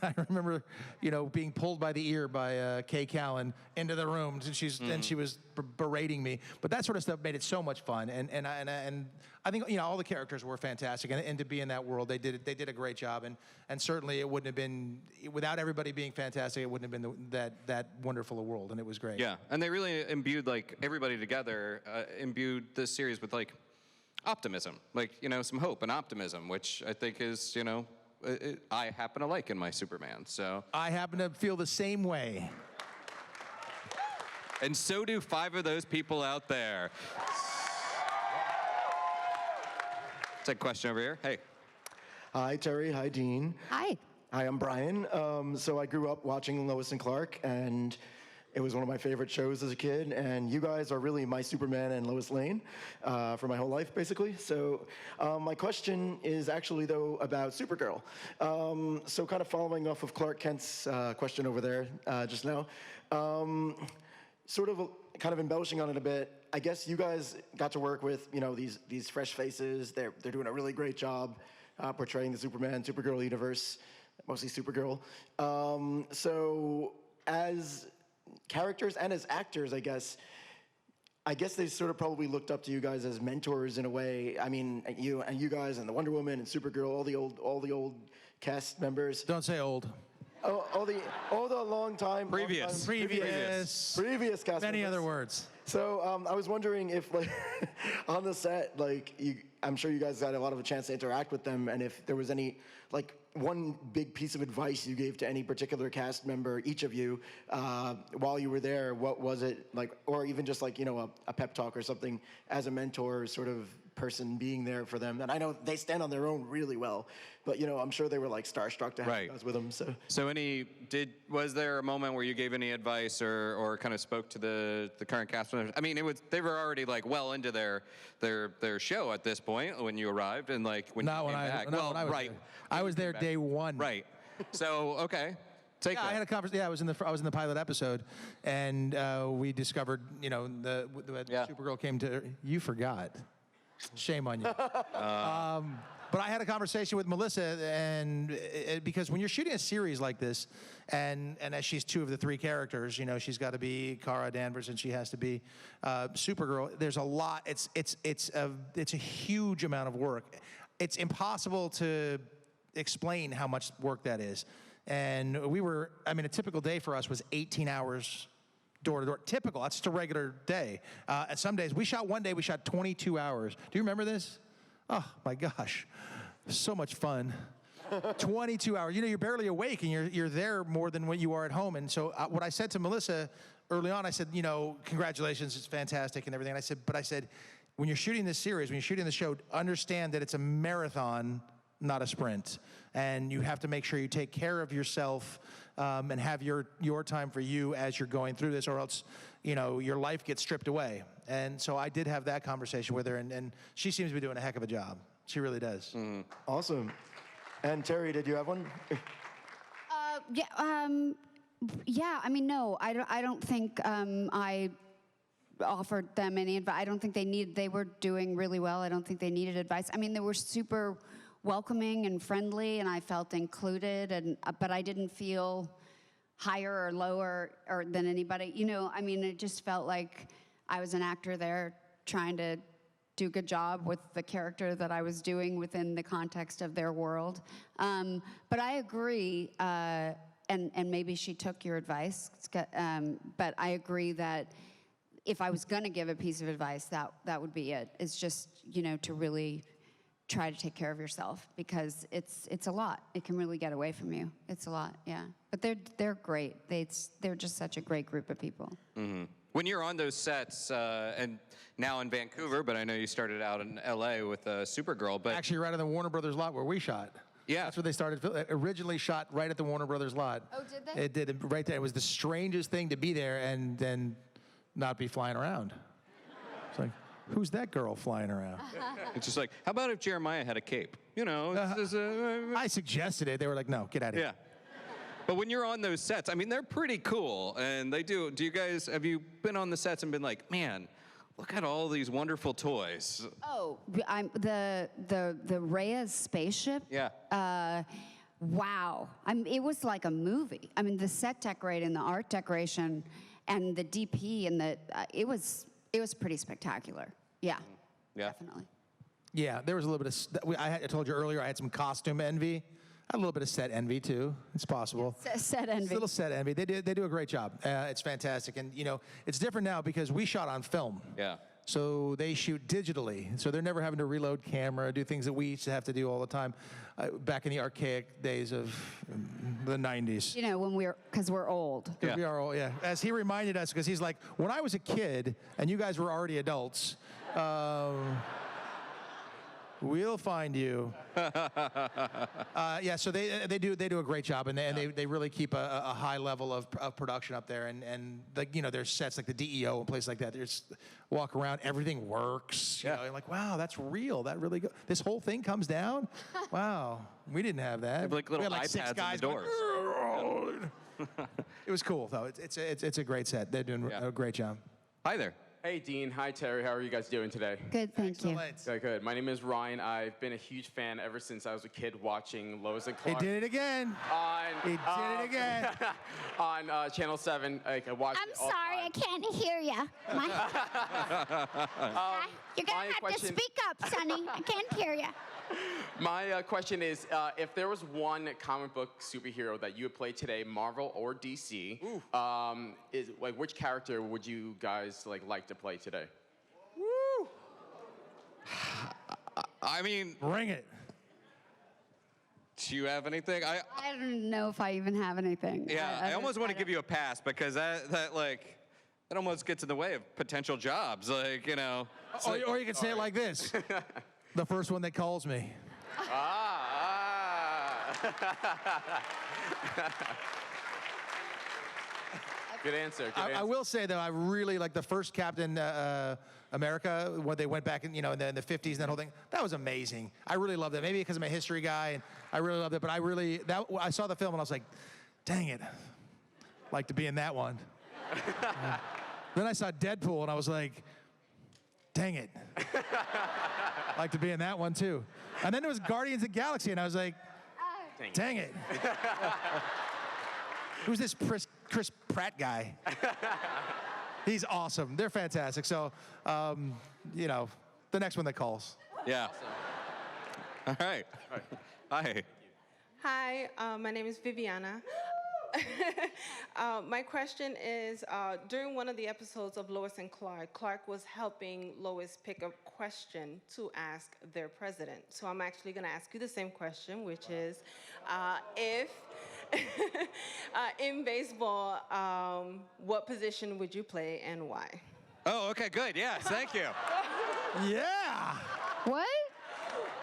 I remember, you know, being pulled by the ear by Kay Callan into the room, and she was berating me. But that sort of stuff made it so much fun. And I think, you know, all the characters were fantastic, and to be in that world, they did a great job. And certainly it wouldn't have been, without everybody being fantastic, it wouldn't have been that wonderful a world, and it was great. Yeah, and they really imbued like everybody together, imbued this series with like optimism, like, you know, some hope and optimism, which I think is, you know, I happen to like in my Superman. So I happen to feel the same way. And so do 5 of those people out there. Take a question over here. Hey. Hi, Teri. Hi, Dean. Hi. Hi, I'm Brian. So I grew up watching Lois and Clark, and it was one of my favorite shows as a kid. And you guys are really my Superman and Lois Lane for my whole life, basically. So my question is actually, though, about Supergirl. So kind of following off of Clark Kent's question over there just now, sort of kind of embellishing on it a bit, I guess you guys got to work with, you know, these fresh faces. They're doing a really great job portraying the Superman, Supergirl universe, mostly Supergirl. So as characters and as actors, I guess they sort of probably looked up to you guys as mentors in a way. I mean, you guys and the Wonder Woman and Supergirl, all the old cast members. Don't say old. Oh, all the long time. Previous cast Many members. other words. So I was wondering if, like, on the set, like, I'm sure you guys had a lot of a chance to interact with them, and if there was any, like, one big piece of advice you gave to any particular cast member, each of you, while you were there, what was it, like, or even just like, you know, a pep talk or something as a mentor sort of person being there for them. And I know they stand on their own really well, but, you know, I'm sure they were like starstruck to have you guys with them. So Was there a moment where you gave any advice or kind of spoke to the current cast members? I mean, they were already like well into their show at this point when you arrived, and like when you came back. I was there day one. Right. So, okay. Take Yeah, that. I had a conversation. Yeah, I was in the pilot episode, and we discovered, Supergirl came to. You forgot. Shame on you. But I had a conversation with Melissa, and because when you're shooting a series like this, and as she's two of the three characters, she's got to be Kara Danvers, and she has to be Supergirl. There's a lot. It's a huge amount of work. It's impossible to explain how much work that is. And a typical day for us was 18 hours door to door. Typical, that's just a regular day. And some days, we shot 22 hours. Do you remember this? Oh my gosh, so much fun. 22 hours, you're barely awake and you're there more than when you are at home. And so what I said to Melissa early on, I said, congratulations, it's fantastic and everything. And I said, when you're shooting this series, when you're shooting the show, understand that it's a marathon, not a sprint. And you have to make sure you take care of yourself and have your time for you as you're going through this, or else, your life gets stripped away. And so I did have that conversation with her, and she seems to be doing a heck of a job. She really does. Mm-hmm. Awesome. And Teri, did you have one? No, I don't think I offered them any advice. I don't think they were doing really well. I don't think they needed advice. They were super welcoming and friendly, and I felt included, but I didn't feel higher or lower than anybody. It just felt like I was an actor there trying to do a good job with the character that I was doing within the context of their world. But I agree, and maybe she took your advice, but I agree that if I was going to give a piece of advice, that would be it. It's just, to really try to take care of yourself, because it's a lot. It can really get away from you. It's a lot, yeah. But they're great. They're just such a great group of people. Mm-hmm. When you're on those sets, and now in Vancouver, but I know you started out in LA with Supergirl, but Actually, right on the Warner Brothers lot where we shot. Yeah. That's where they started. Originally shot right at the Warner Brothers lot. Oh, did they? It did, right there. It was the strangest thing to be there and then not be flying around. It's like, who's that girl flying around? it's just like, how about if Jeremiah had a cape? I suggested it. They were like, no, get out of here. Yeah. But when you're on those sets, they're pretty cool, and they do. Do you guys, have you been on the sets and been like, man, look at all these wonderful toys? Oh, the Reyes spaceship? Yeah. Wow. It was like a movie. The set decorating, the art decoration, and the DP, and it was pretty spectacular. Yeah. Yeah. Definitely. Yeah, there was a little bit of, I told you earlier, I had some costume envy. I had a little bit of set envy too. It's possible. Set envy. It's a little set envy. They do a great job. It's fantastic, and it's different now because we shot on film. Yeah. So they shoot digitally. So they're never having to reload camera, do things that we used to have to do all the time back in the archaic days of the 90s. Because we're old. Yeah. We are old, yeah. As he reminded us, because he's like, when I was a kid and you guys were already adults, we'll find you. Yeah, so they do a great job, and they really keep a high level of production up there, and there's sets like the DEO and places like that. They just walk around, everything works. You're like, wow, that's real. That really this whole thing comes down. Wow, we didn't have that. Like little we had iPads 6 guys in the doors. It was cool though. It's a great set. They're doing a great job. Hi there. Hey, Dean. Hi, Teri. How are you guys doing today? Good, thank you. Good. My name is Ryan. I've been a huge fan ever since I was a kid watching Lois and He Clark. did it again. He did it again. On Channel 7. I watched I'm it all the sorry, I time. can't hear you. You're gonna have to speak up, Sonny. I can't hear you. My question is, if there was one comic book superhero that you would play today, Marvel or DC, which character would you guys like to play today? Woo! Bring it. Do you have anything? I don't know if I even have anything. Yeah, I almost want to give you a pass because that almost gets in the way of potential jobs. Or you can say it like this. The first one that calls me. Good answer. I will say though, I really like the first Captain America when they went back in the 50s and that whole thing. That was amazing. I really loved it. Maybe because I'm a history guy and I really loved it. But I saw the film and I was like, dang it, like to be in that one. Then I saw Deadpool, and I was like, dang it, like to be in that one too. And then there was Guardians of the Galaxy, and I was like, dang it. Who's this Chris Pratt guy? He's awesome. They're fantastic. So, you know, the next one that calls. Yeah. All right. Hi. Hi, my name is Viviana. My question is, during one of the episodes of Lois and Clark, Clark was helping Lois pick a question to ask their president. So I'm actually going to ask you the same question, which is, if in baseball, what position would you play and why? Oh, okay, good. Yes, thank you. Yeah. What?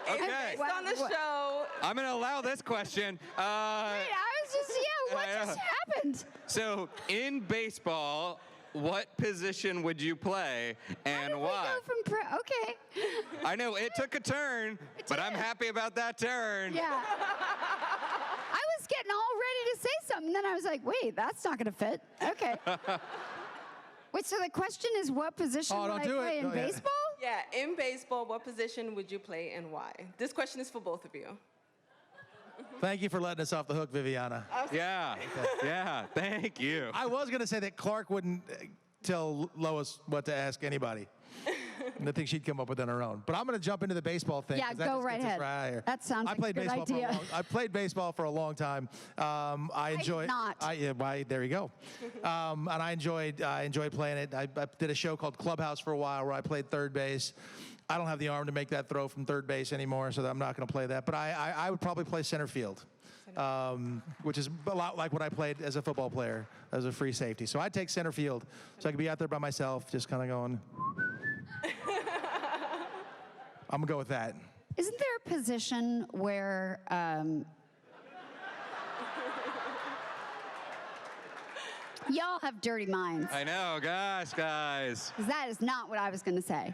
Okay. Based on the show. I'm going to allow this question. Wait, I was just, what just happened? So, in baseball, what position would you play and why? We go from okay. I know it took a turn, but I'm happy about that turn. Yeah. I was getting all ready to say something, then I was like, wait, that's not going to fit. Okay. Wait, so the question is, what position would I play in baseball? Yeah, in baseball, what position would you play and why? This question is for both of you. Thank you for letting us off the hook, Viviana. Yeah, yeah, thank you. I was going to say that Clark wouldn't tell Lois what to ask anybody. I think she'd come up with on her own. But I'm going to jump into the baseball thing. Yeah, go right ahead. That sounds like a good idea. I played baseball for a long time. I enjoyed. not. There you go. And I enjoyed playing it. I did a show called Clubhouse for a while where I played third base. I don't have the arm to make that throw from third base anymore, so I'm not going to play that. But I would probably play center field, which is a lot like what I played as a football player, as a free safety. So I'd take center field, so I could be out there by myself, just kind of going. I'm going to go with that. Isn't there a position where y'all have dirty minds? I know, gosh, guys. 'Cause that is not what I was going to say.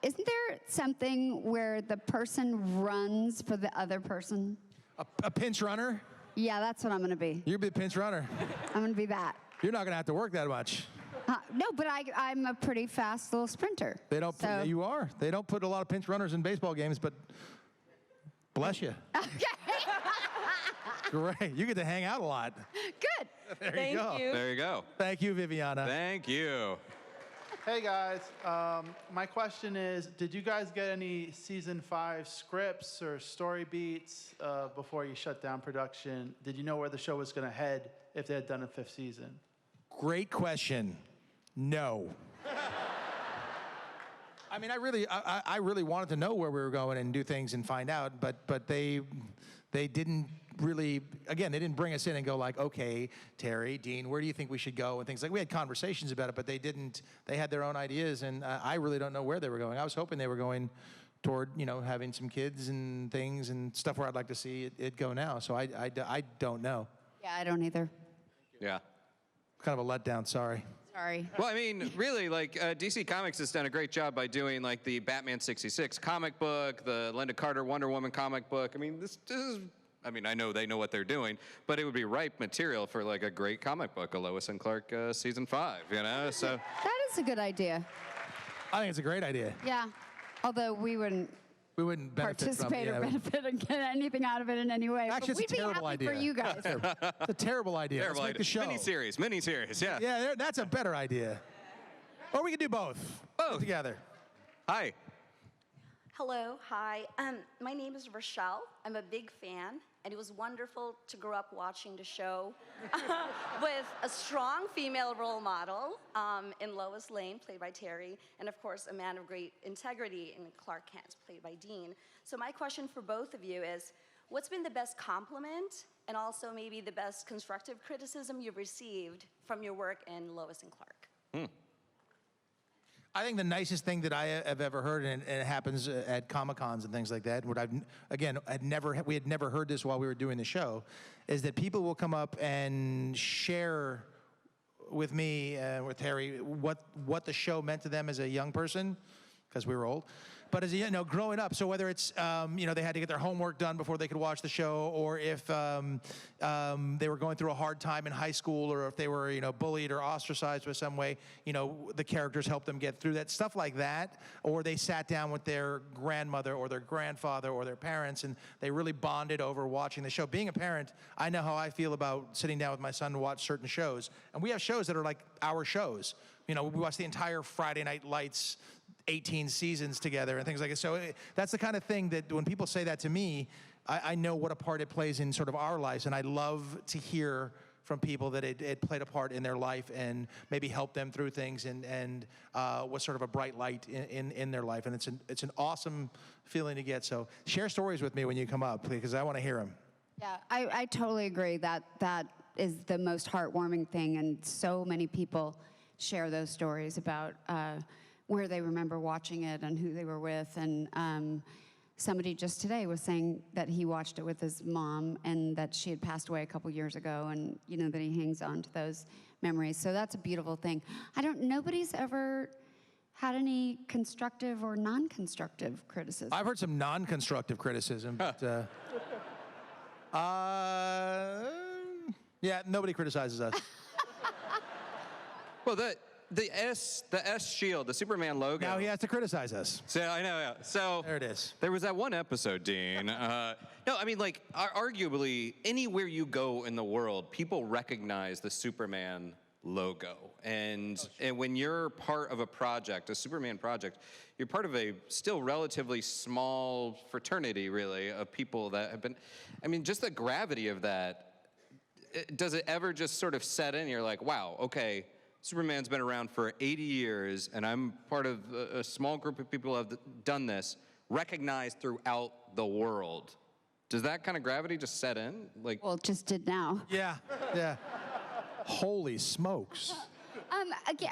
Isn't there something where the person runs for the other person? A pinch runner? Yeah, that's what I'm going to be. You'll be a pinch runner. I'm going to be that. You're not going to have to work that much. No, but I'm a pretty fast little sprinter. They don't. So. You are. They don't put a lot of pinch runners in baseball games, but bless you. Great. You get to hang out a lot. Good. There you go. There you go. Thank you, Viviana. Thank you. Hey guys, my question is, did you guys get any season 5 scripts or story beats before you shut down production? Did you know where the show was going to head if they had done a 5th season? Great question. No. I mean, I really wanted to know where we were going and do things and find out, but they didn't really, again, they didn't bring us in and go like, okay, Teri, Dean, where do you think we should go? And things like, we had conversations about it, but they had their own ideas, and I really don't know where they were going. I was hoping they were going toward, having some kids and things and stuff where I'd like to see it go now. So I don't know. Yeah, I don't either. Yeah. Kind of a letdown, sorry. Sorry. Well, I mean, really, like, DC Comics has done a great job by doing, like, the Batman 66 comic book, the Linda Carter Wonder Woman comic book. I mean, this is, I mean, I know they know what they're doing, but it would be ripe material for, like, a great comic book, a Lois and Clark season 5, so. That is a good idea. I think it's a great idea. Yeah. Although we wouldn't participate or benefit and get anything out of it in any way. Actually, but it's a terrible we'd be happy idea. for you guys. It's a terrible idea. Terrible Let's make the show. Miniseries, yeah. Yeah, that's a better idea. Or we could do both. Both together. Hi. Hello, hi. My name is Rochelle. I'm a big fan, and it was wonderful to grow up watching the show with a strong female role model in Lois Lane, played by Teri, and of course, a man of great integrity in Clark Kent, played by Dean. So my question for both of you is, what's been the best compliment and also maybe the best constructive criticism you've received from your work in Lois and Clark? I think the nicest thing that I have ever heard, and it happens at Comic-Cons and things like that, what we had never heard this while we were doing the show, is that people will come up and share with me, with Teri, what the show meant to them as a young person, because we were old, But as you know, growing up, so whether it's they had to get their homework done before they could watch the show, or if they were going through a hard time in high school, or if they were bullied or ostracized in some way, the characters helped them get through that, stuff like that. Or they sat down with their grandmother or their grandfather or their parents, and they really bonded over watching the show. Being a parent, I know how I feel about sitting down with my son to watch certain shows, and we have shows that are like our shows. We watch the entire Friday Night Lights 18 seasons together and things like that. So that's the kind of thing that when people say that to me, I know what a part it plays in sort of our lives, and I love to hear from people that it played a part in their life and maybe helped them through things and was sort of a bright light in their life. And it's an awesome feeling to get. So share stories with me when you come up, because I want to hear them. Yeah, I totally agree that is the most heartwarming thing, and so many people share those stories about where they remember watching it and who they were with. And somebody just today was saying that he watched it with his mom and that she had passed away a couple years ago, and that he hangs on to those memories. So that's a beautiful thing. Nobody's ever had any constructive or non-constructive criticism. I've heard some non-constructive criticism, but yeah, nobody criticizes us. Well, the S shield, the Superman logo. Now he has to criticize us. So I know, yeah. So there it is. There was that one episode, Dean. No, I mean, like, arguably, anywhere you go in the world, people recognize the Superman logo. And when you're part of a project, a Superman project, you're part of a still relatively small fraternity, really, of people that have been, I mean, just the gravity of that. Does it ever just sort of set in? You're like, wow, okay, Superman's been around for 80 years, and I'm part of a small group of people who have done this, recognized throughout the world. Does that kind of gravity just set in? Well, it just did now. Yeah, yeah. Holy smokes.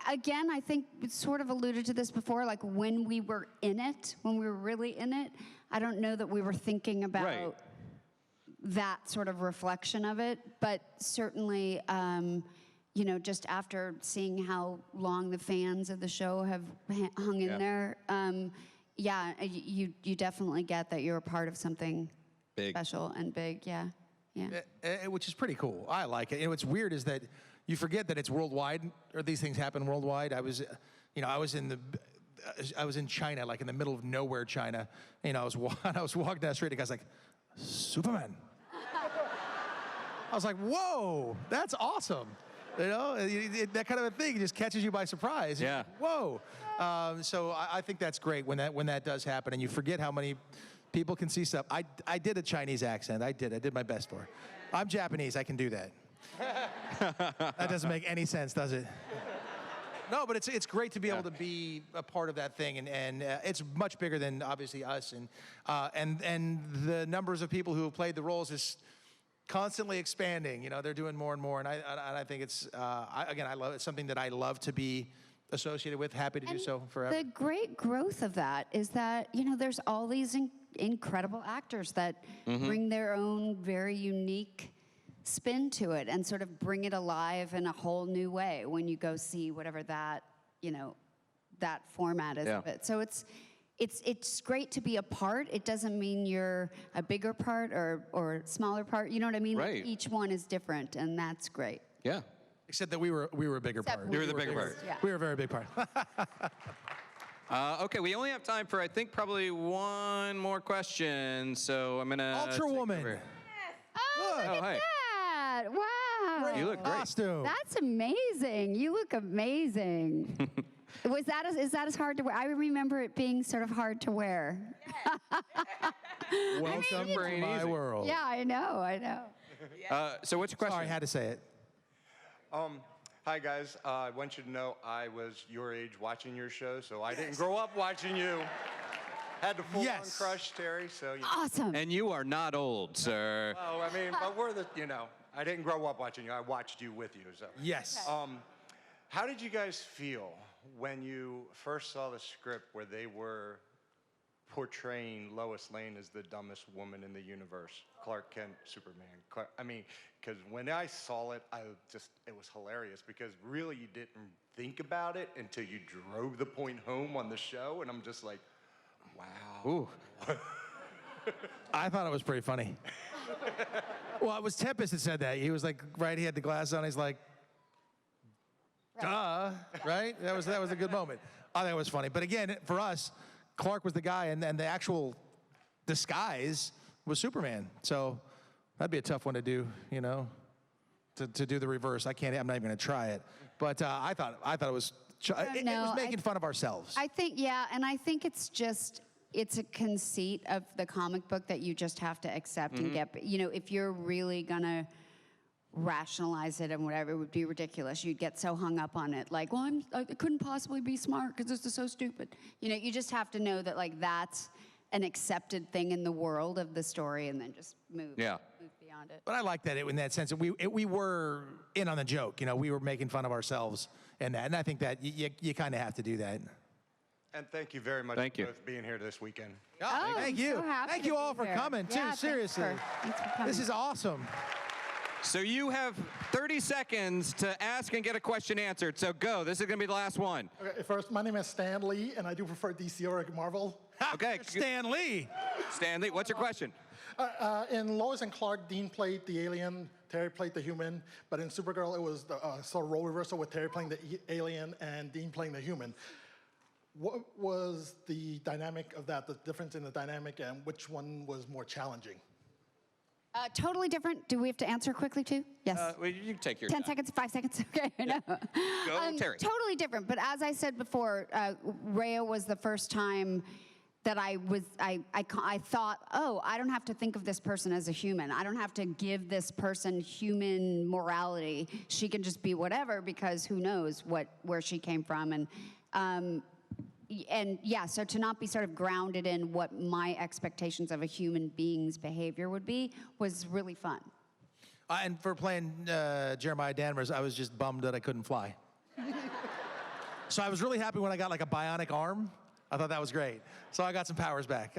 Again, I think we sort of alluded to this before, like when we were in it, when we were really in it, I don't know that we were thinking about that sort of reflection of it, but certainly, just after seeing how long the fans of the show have hung in there, you definitely get that you're a part of something big, special and big, yeah. Which is pretty cool. I like it. What's weird is that you forget that it's worldwide, or these things happen worldwide. I was in China, like in the middle of nowhere, China. I was walking down the street, the guy's like, Superman. I was like, whoa, that's awesome. That kind of a thing just catches you by surprise. Yeah. Whoa. So I think that's great when that does happen, and you forget how many people can see stuff. I did a Chinese accent. I did my best for it. I'm Japanese. I can do that. That doesn't make any sense, does it? No, but it's great to be able to be a part of that thing, and it's much bigger than obviously us, and the numbers of people who have played the roles is constantly expanding. They're doing more and more, and I think it's I love it. It's something that I love to be associated with. Happy to do so forever. The great growth of that is that there's all these incredible actors that bring their own very unique spin to it and sort of bring it alive in a whole new way when you go see whatever that that format is of it. So it's great to be a part. It doesn't mean you're a bigger part or smaller part. You know what I mean? Right. Like each one is different, and that's great. Yeah. Except that we were a bigger part. You were the bigger part. Yeah. We were a very big part. Okay, we only have time for, I think, probably one more question. So I'm going to... Ultra Woman. Yes. Oh, look at hi. that. Wow. You look great. Costume. That's amazing. You look amazing. Is that as hard to wear? I remember it being sort of hard to wear. Welcome to my world. Yeah, I know. So what's your question? Sorry, I had to say it. Hi guys, I want you to know I was your age watching your show, so I didn't grow up watching you. Had the full-on crush, Teri, so Awesome. And you are not old, sir. Oh, I mean, but we're I didn't grow up watching you. I watched you with you, so. Yes. How did you guys feel when you first saw the script where they were portraying Lois Lane as the dumbest woman in the universe, Clark Kent, Superman? Because when I saw it, it was hilarious because really you didn't think about it until you drove the point home on the show, and I'm just like, Wow. Ooh. I thought it was pretty funny. Well, it was Tempest that said that. He was like, right, he had the glass on. He's like, duh, right? That was a good moment. I think it was funny. But again, for us, Clark was the guy, and the actual disguise was Superman. So that'd be a tough one to do, you know, to do the reverse. I'm not even going to try it. But I thought it was making fun of ourselves. I think, yeah, and I think it's a conceit of the comic book that you just have to accept and get. You know, if you're really gonna rationalize it and whatever, it would be ridiculous. You'd get so hung up on it, like, well, I couldn't possibly be smart because this is so stupid. You know, you just have to know that like that's an accepted thing in the world of the story, and then just move beyond it. But I like that in that sense that we were in on the joke. You know, we were making fun of ourselves and that, and I think that you kind of have to do that. And thank you very much for both being here this weekend. Oh, thank you. So happy Thank to you all be for here. coming, too. Yeah, Seriously. Thanks for coming. This is awesome. So you have 30 seconds to ask and get a question answered. So go. This is going to be the last one. Okay, first, my name is Stan Lee, and I do prefer DC or Marvel. Okay. Stan Lee. Stan Lee, what's your question? In Lois and Clark, Dean played the alien, Teri played the human, but in Supergirl, it was the sort of role reversal with Teri playing the alien and Dean playing the human. What was the dynamic of that, the difference in the dynamic, and which one was more challenging? Totally different. Do we have to answer quickly too? Yes. Well, you can take your 10 time. seconds, 5 seconds. Okay, no. Go, Teri. Totally different. But as I said before, Rhea was the first time that I thought, oh, I don't have to think of this person as a human. I don't have to give this person human morality. She can just be whatever, because who knows where she came from. And yeah, so to not be sort of grounded in what my expectations of a human being's behavior would be was really fun. And for playing Jeremiah Danvers, I was just bummed that I couldn't fly. So I was really happy when I got like a bionic arm. I thought that was great. So I got some powers back.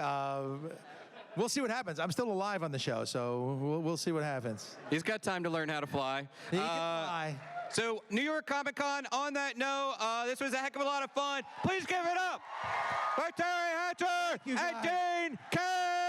We'll see what happens. I'm still alive on the show, so we'll see what happens. He's got time to learn how to fly. He can fly. So, New York Comic Con, on that note, this was a heck of a lot of fun. Please give it up for Teri Hatcher and Dean Cain!